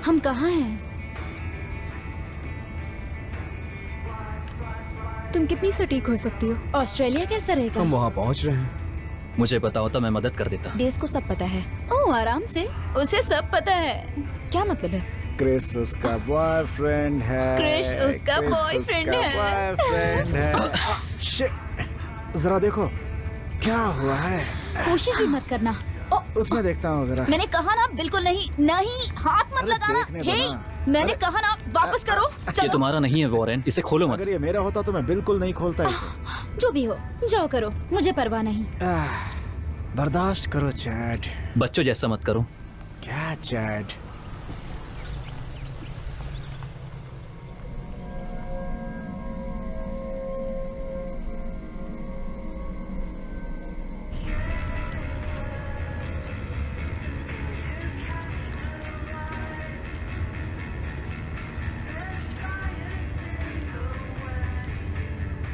हम कहाँ हैं? तुम कितनी सटीक हो सकती हो? ऑस्ट्रेलिया कैसा रहेगा? हम वहाँ पहुँच रहे हैं। मुझे पता होता मैं मदद कर देता। डेज को सब पता है। ओह आराम से, उसे सब पता है। क्या मतलब है? क्रिस उसका बॉयफ्रेंड है। क्रिश उसका बॉयफ्रेंड है। बॉयफ्रेंड है। शिट, जरा देखो क्या हुआ है। कोशिश भी मत करना। उसमें देखता हूँ जरा। मैंने कहा ना बिल्कुल नहीं, नहीं हाथ मत अरे लगाना। देखने दो हे, ना। मैंने अरे- कहा ना वापस करो। ये चलो। तुम्हारा नहीं है वॉरेन, इसे खोलो मत। अगर ये मेरा होता तो मैं बिल्कुल नहीं खोलता इसे। जो भी हो, जाओ करो, मुझे परवाह नहीं। बर्दाश्त करो चैड। बच्चों जैसा मत करो। क्या चैड?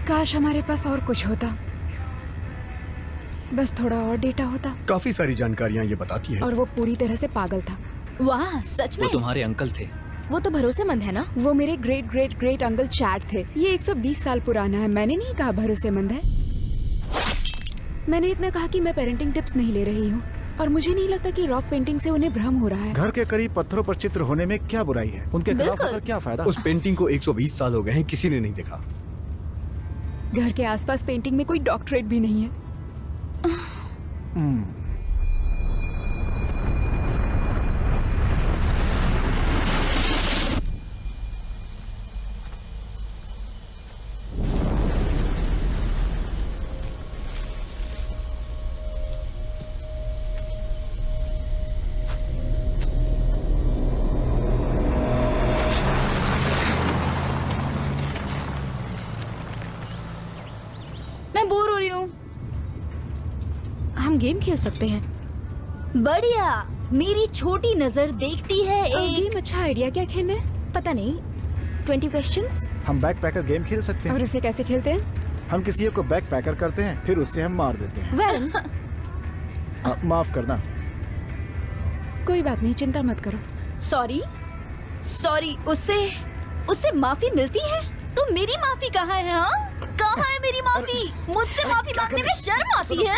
काश हमारे पास और कुछ होता, बस थोड़ा और डेटा होता। काफी सारी जानकारियां ये बताती है। और वो पूरी तरह से पागल था। वाह सच वो में? तुम्हारे अंकल थे। वो तो भरोसेमंद है ना। वो मेरे great great great uncle Chad थे। ये 120 साल पुराना है। मैंने नहीं कहा भरोसेमंद है। मैंने इतना कहा कि मैं पेरेंटिंग टिप्स नहीं ले रही हूँ। और मुझे नहीं लगता कि रॉक पेंटिंग से उन्हें भ्रम हो रहा है। घर के करीब पत्थरों पर चित्र होने में क्या बुराई है? उनके खिलाफ बिल्कुल। होकर क्या फायदा? उस पेंटिंग को 120 साल हो गए हैं, किसी ने नहीं देखा। घर के आसपास पेंटिंग में कोई डॉक्टरेट भी नहीं है। मैं बोर हो रही हूँ। हम गेम खेल सकते हैं। बढ़िया, मेरी छोटी नजर देखती है एक। गेम अच्छा आइडिया। क्या खेलना है? पता नहीं। 20 क्वेश्चंस। हम बैक पैकर गेम खेल सकते और हैं। उसे कैसे खेलते हैं? हम किसी एक को बैक पैकर करते हैं, फिर उससे हम मार देते हैं। वेल, माफ करना। कोई बात नहीं, चिंता मत करो। Sorry sorry. उससे माफी मिलती है? तो मेरी माफी कहाँ है? हाँ, कहाँ है मेरी माफी? मुझसे माफी मांगने में शर्म आती है?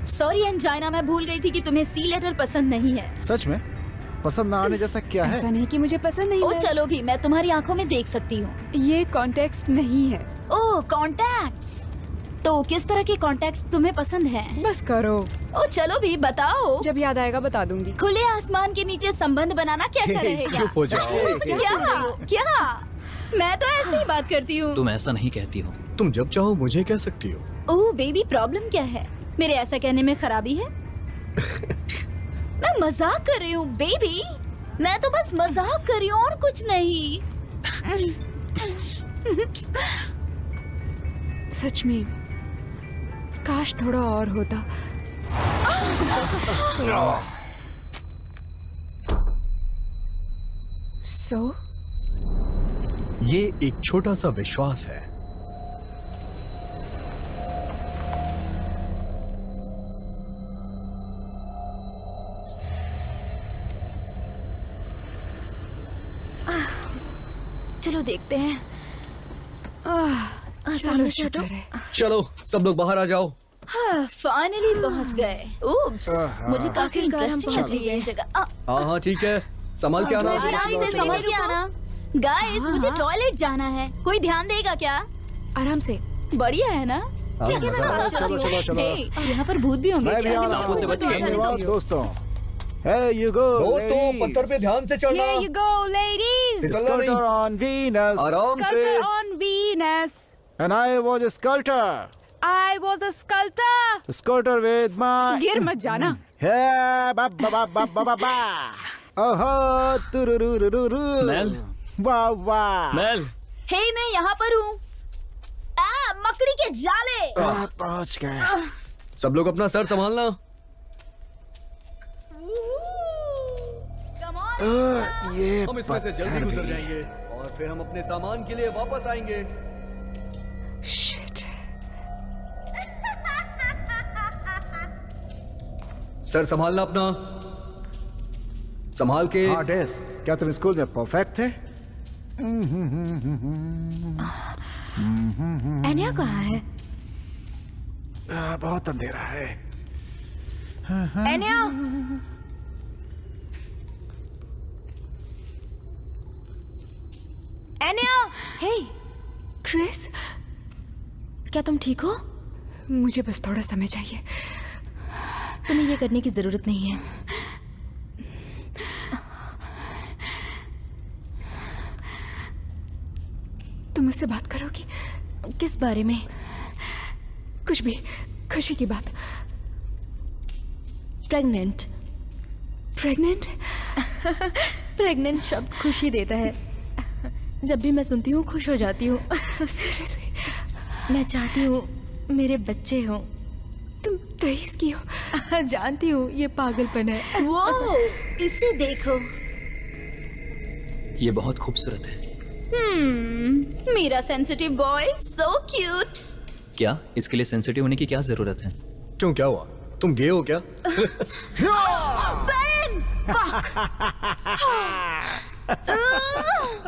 सॉरी एंजाइना, मैं भूल गई थी कि तुम्हें सी लेटर पसंद नहीं है। सच में पसंद ना आने जैसा क्या ऐसा है? नहीं कि मुझे पसंद नहीं ओ है। चलो भी, मैं तुम्हारी आंखों में देख सकती हूँ। ये कॉन्टेक्स्ट नहीं है। ओह कॉन्टैक्ट्स। तो किस तरह के कॉन्टैक्ट्स तुम्हें पसंद हैं? बस करो, ओ चलो भी बताओ। जब याद आएगा बता दूंगी। खुले आसमान के नीचे संबंध बनाना कैसा रहेगा? चुप हो जाओ। क्या? मैं तो ऐसे ही बात करती हूँ। तुम ऐसा नहीं कहती हो। तुम जब चाहो मुझे कह सकती हो। ओह बेबी, प्रॉब्लम क्या है? मेरे ऐसा कहने में खराबी है? मैं मजाक कर रही हूँ बेबी, मैं तो बस मजाक कर रही हूँ और कुछ नहीं। सच में काश थोड़ा और होता। सो ये एक छोटा सा विश्वास है। चलो देखते हैं। सामने से हटो। शुक्र है। चलो सब लोग बाहर आ जाओ। फाइनली पहुंच गए। Oops, मुझे काफी आखिरकार हम इंटरेस्टिंग पहुंच लगी ये जगह। हाँ हाँ ठीक है, संभल के आना। आराम से समझ के आना। गाइस, मुझे टॉयलेट जाना है, कोई ध्यान देगा क्या? आराम से। बढ़िया है ना? ठीक है, मैं साथ चलती चलो, चलो, हूँ। चलो। हे, यहाँ पर भूत भी होंगे मैं भी क्या? आ रहा सांपों से हूँ। बच के। धन्यवाद दोस्तों। Hey you go, दोस्तों पत्थर पे ध्यान से चढ़ना। Here you go, ladies. फिसलना नहीं। Sculptor on Venus. आराम से। Sculptor on Venus. And I was a sculptor. I was a sculptor. A sculptor with my. गिर मत जाना। Hey, ba ba ba ba ba ba ba. Oh tururururu. मेल। वाह वाह। Mail, हे, मैं यहाँ पर हूँ। मकड़ी के जाले। पहुंच गए। सब लोग अपना सर संभालना। Come on. ये हम इसमें से जल्दी पत्थर गुजर भी। जाएंगे और फिर हम अपने सामान के लिए वापस आएंगे। शिट। सर संभालना अपना, संभाल के। हाँ डेस, क्या तुम स्कूल में परफेक्ट थे? एनिया कहाँ है? बहुत अंधेरा है। एनिया! एनिया! हे, क्रिस, क्या तुम ठीक हो? मुझे बस थोड़ा समय चाहिए। तुम्हें ये करने की जरूरत नहीं है। तुम मुझसे बात करोगी? किस बारे में? कुछ भी, खुशी की बात। प्रेग्नेंट। प्रेग्नेंट? प्रेग्नेंट शब्द खुशी देता है। जब भी मैं सुनती हूँ खुश हो जाती हूँ। सीरियसली, मैं चाहती हूँ मेरे बच्चे हों। तुम 23 की हो। जानती हूँ ये पागलपन है। वो इसे देखो। ये बहुत खूबसूरत है। मेरा सेंसिटिव बॉय, सो क्यूट। क्या इसके लिए सेंसिटिव होने की क्या जरूरत है? क्यों, क्या हुआ? तुम गे हो क्या? Ben! Fuck!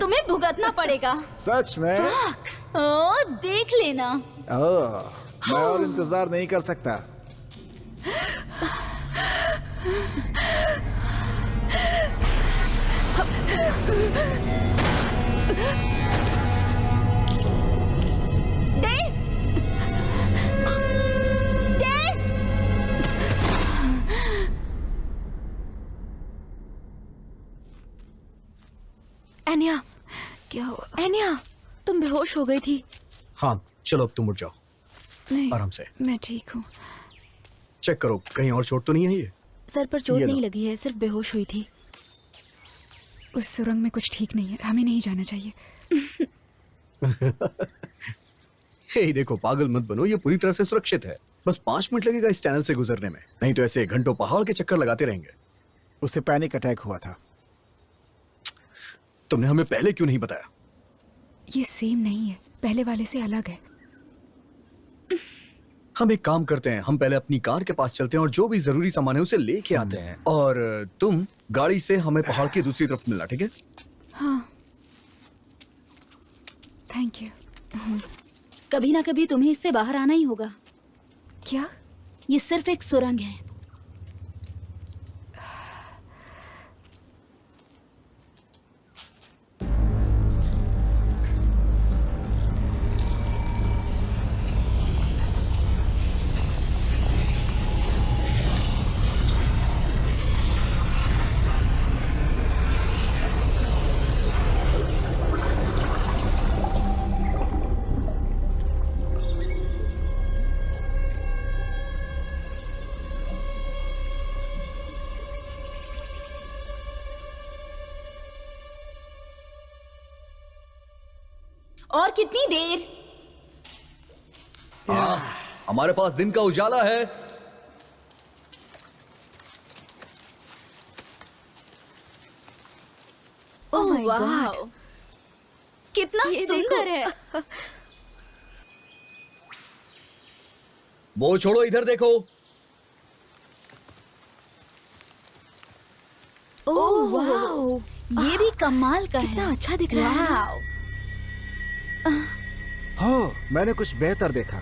तुम्हें भुगतना पड़ेगा। सच में? ओ, देख लेना। ओह, मैं और इंतजार नहीं कर सकता। डेस! डेस! एनिया, क्या हुआ? एनिया, तुम बेहोश हो गई थी। हाँ चलो अब तुम उठ जाओ। नहीं, आराम से मैं ठीक हूँ। चेक करो, कहीं और चोट तो नहीं है ये? सर पर चोट ये नहीं लो। लगी है, सिर्फ बेहोश हुई थी। उस सुरंग में कुछ ठीक नहीं है, हमें नहीं जाना चाहिए। हे देखो, पागल मत बनो, ये पूरी तरह से सुरक्षित है। बस 5 मिनट लगेगा इस टनल से गुजरने में, नहीं तो ऐसे घंटों पहाड़ के चक्कर लगाते रहेंगे। उसे पैनिक अटैक हुआ था। तुमने हमें पहले क्यों नहीं बताया? ये सेम नहीं है, पहले वाले से अलग है। हम एक काम करते हैं, हम पहले अपनी कार के पास चलते हैं और जो भी जरूरी सामान है उसे लेके आते हैं, और तुम गाड़ी से हमें पहाड़ की दूसरी तरफ मिलना, ठीक है? हाँ, थैंक यू। कभी ना कभी तुम्हें इससे बाहर आना ही होगा। क्या? ये सिर्फ एक सुरंग है। और कितनी देर? हमारे पास दिन का उजाला है। Oh my वाह, God! कितना ये सुंदर देखो। है। वो छोड़ो, इधर देखो। ओह वाह, ये भी कमाल का कितना है। अच्छा दिख रहा है ना? वाह। हो, मैंने कुछ बेहतर देखा।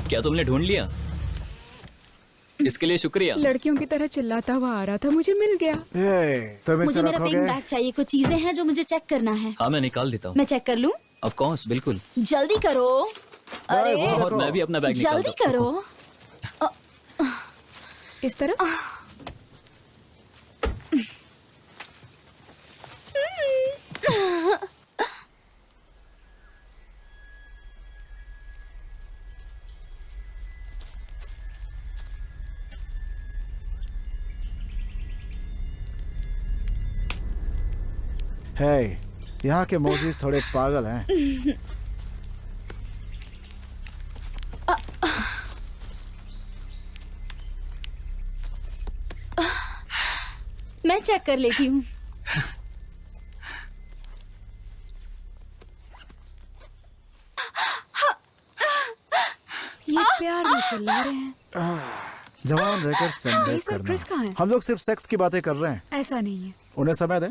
क्या तुमने ढूंढ लिया? इसके लिए शुक्रिया। लड़कियों की तरह चिल्लाता हुआ आ रहा था, मुझे मिल गया। तुम मुझे इसे मेरा पिंक रखोगे? बैग चाहिए, कुछ चीजें हैं जो मुझे चेक करना है। हाँ मैं निकाल देता हूँ। मैं चेक कर लूं? ऑफ कोर्स, बिल्कुल। जल्दी करो। अरे और मैं भी अपना बैग निकाल जल्दी करो। इस तरफ? है, यहाँ के मोजीज थोड़े पागल हैं। मैं चेक कर लेती हूँ। ये प्यार में चिल्ला रहे हैं। जवान रहकर संदेह ये सब क्रिस कहाँ करना। है? हम लोग सिर्फ सेक्स की बातें कर रहे हैं। ऐसा नहीं है। उन्हें समय दें,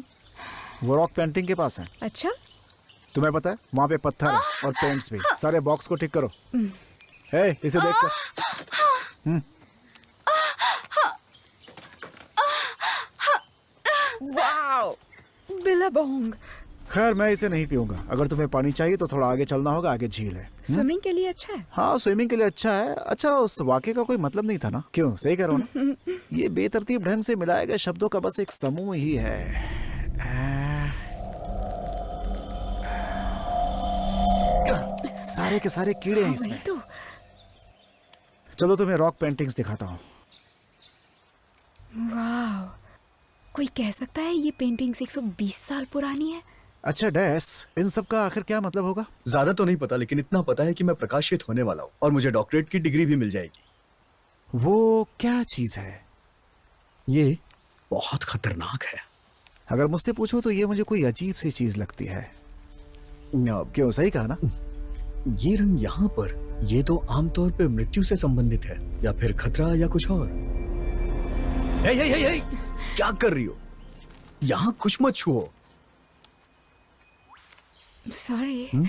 वो रॉक पेंटिंग के पास है। अच्छा, तुम्हें पता है वहाँ पे पत्थर है और पेंट्स भी। सारे बॉक्स को ठीक करो। हे, इसे देख कर। Wow, Billabong. खैर मैं इसे नहीं पीऊंगा। अगर तुम्हें पानी चाहिए तो थोड़ा आगे चलना होगा, आगे झील है। स्विमिंग के लिए अच्छा है। हाँ, स्विमिंग के लिए अच्छा है। अच्छा, उस वाक्य का कोई मतलब नहीं था ना? क्यों, सही कह रहा हूँ ना? ये बेतरतीब ढंग से मिलाए गए शब्दों का बस एक समूह ही है। सारे के सारे कीड़े हैं वही इसमें। तो। चलो तुम्हें रॉक पेंटिंग्स दिखाता हूँ। वाह, कोई कह सकता है ये पेंटिंग्स 120 साल पुरानी है। अच्छा डैस, इन सब का आखिर क्या मतलब होगा? ज्यादा तो नहीं पता, लेकिन इतना पता है कि मैं प्रकाशित होने वाला हूँ और मुझे डॉक्टरेट की डिग्री भी मिल जाएगी। वो क्या चीज है? ये बहुत खतरनाक है। अगर मुझसे पूछो तो ये मुझे कोई अजीब सी चीज लगती है। क्यों, सही कहा ना? ये रंग यहाँ पर, ये तो आमतौर पे मृत्यु से संबंधित है, या फिर खतरा या कुछ और। हे, क्या कर रही हो? यहाँ कुछ मत छुओ। सॉरी।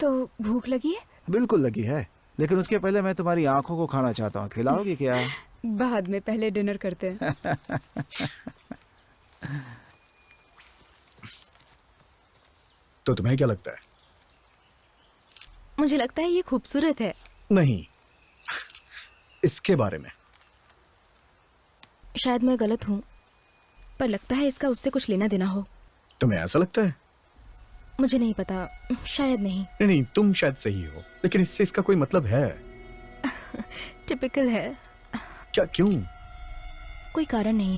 तो भूख लगी है? बिल्कुल लगी है, लेकिन उसके पहले मैं तुम्हारी आंखों को खाना चाहता हूँ। खिलाओगे क्या? बाद में, पहले डिनर करते हैं। तो तुम्हें क्या लगता है? मुझे लगता है ये खूबसूरत है। नहीं, इसके बारे में। शायद मैं गलत हूँ, पर लगता है इसका उससे कुछ लेना देना हो। तुम्हें ऐसा लगता है? मुझे नहीं पता, शायद नहीं। नहीं, तुम शायद सही हो, लेकिन इससे इसका कोई मतलब है? टिपिकल है। क्या, क्यों? कोई कारण नहीं है।